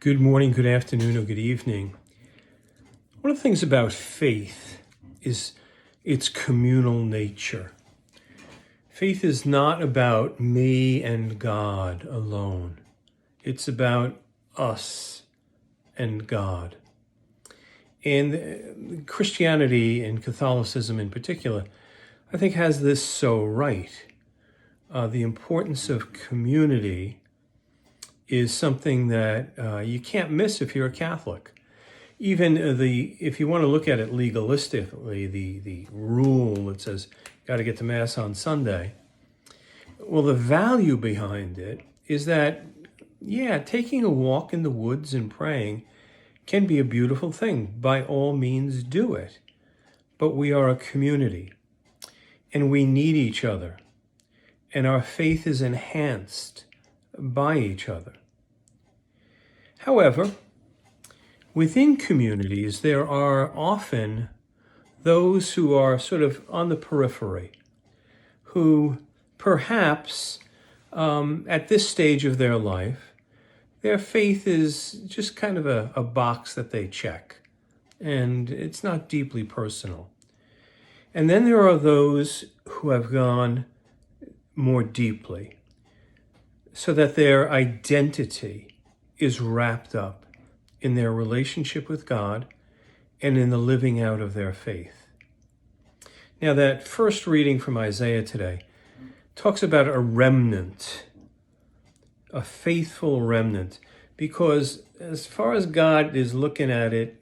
Good morning, good afternoon, or good evening. One of the things about faith is its communal nature. Faith is not about me and God alone. It's about us and God. And Christianity and Catholicism in particular, I think, has this so right. The importance of community is something that you can't miss if you're a Catholic. Even if you want to look at it legalistically, the rule that says got to get to Mass on Sunday, well, the value behind it is that, taking a walk in the woods and praying can be a beautiful thing. By all means, do it. But we are a community, and we need each other, and our faith is enhanced by each other. However, within communities, there are often those who are sort of on the periphery, who perhaps at this stage of their life, their faith is just kind of a box that they check, and it's not deeply personal. And then there are those who have gone more deeply, so that their identity is wrapped up in their relationship with God and in the living out of their faith. Now, that first reading from Isaiah today talks about a remnant, a faithful remnant, because as far as God is looking at it,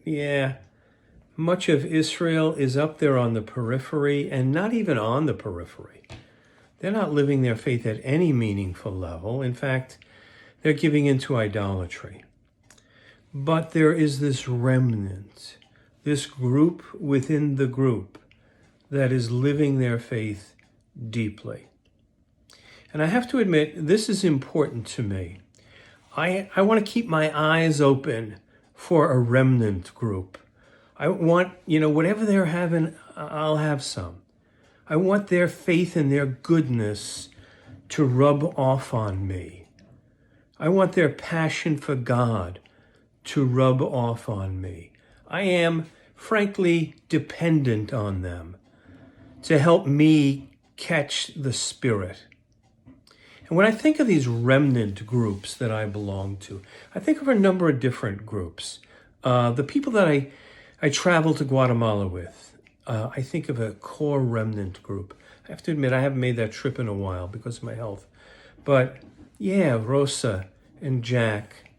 much of Israel is up there on the periphery, and not even on the periphery. They're not living their faith at any meaningful level. In fact, they're giving into idolatry. But there is this remnant, this group within the group that is living their faith deeply. And I have to admit, this is important to me. I want to keep my eyes open for a remnant group. I want, whatever they're having, I'll have some. I want their faith and their goodness to rub off on me. I want their passion for God to rub off on me. I am, frankly, dependent on them to help me catch the Spirit. And when I think of these remnant groups that I belong to, I think of a number of different groups. The people that I travel to Guatemala with, I think of a core remnant group. I have to admit, I haven't made that trip in a while because of my health. But Rosa and Jack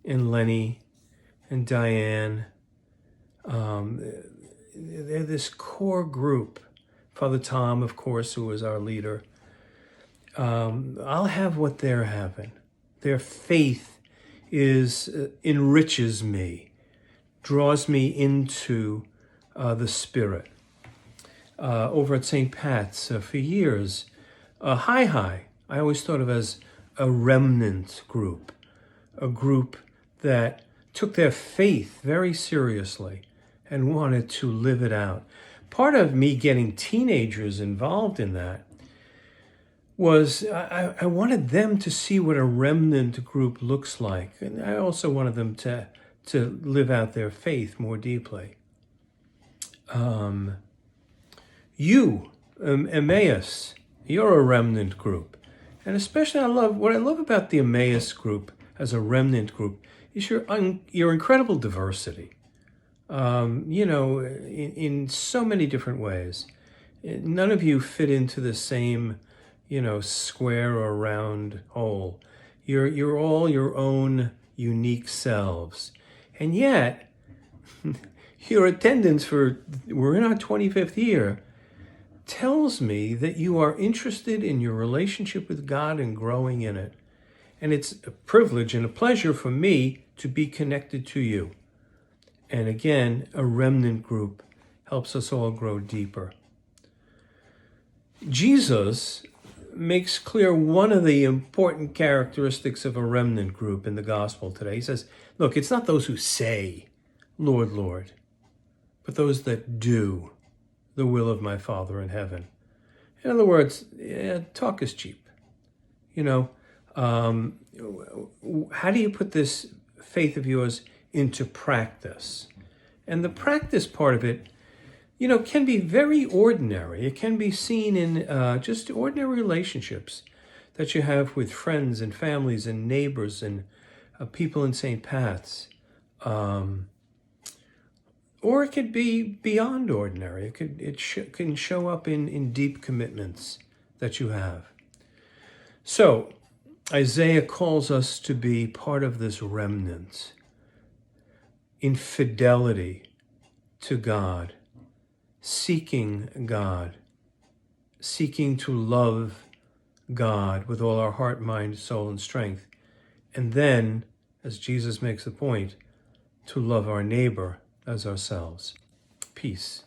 and Lenny and Diane, they're this core group. Father Tom, of course, who was our leader. I'll have what they're having. Their faith enriches me, draws me into the Spirit. Over at St. Pat's for years, I always thought of as a remnant group, a group that took their faith very seriously and wanted to live it out. Part of me getting teenagers involved in that was I wanted them to see what a remnant group looks like. And I also wanted them to live out their faith more deeply. Emmaus, you're a remnant group. And especially what I love about the Emmaus group as a remnant group is your incredible diversity. In so many different ways. None of you fit into the same, square or round hole. You're all your own unique selves. And yet, your attendance we're in our 25th year, tells me that you are interested in your relationship with God and growing in it. And it's a privilege and a pleasure for me to be connected to you. And again, a remnant group helps us all grow deeper. Jesus makes clear one of the important characteristics of a remnant group in the gospel today. He says, look, it's not those who say, Lord, Lord, but those that do the will of my Father in heaven. In other words, talk is cheap. How do you put this faith of yours into practice. And the practice part of it, can be very ordinary. It can be seen in just ordinary relationships that you have with friends and families and neighbors and people in St. Pat's. Or it could be beyond ordinary. It can show up in deep commitments that you have. So Isaiah calls us to be part of this remnant in fidelity to God, seeking God, seeking to love God with all our heart, mind, soul, and strength. And then, as Jesus makes the point, to love our neighbor as ourselves. Peace.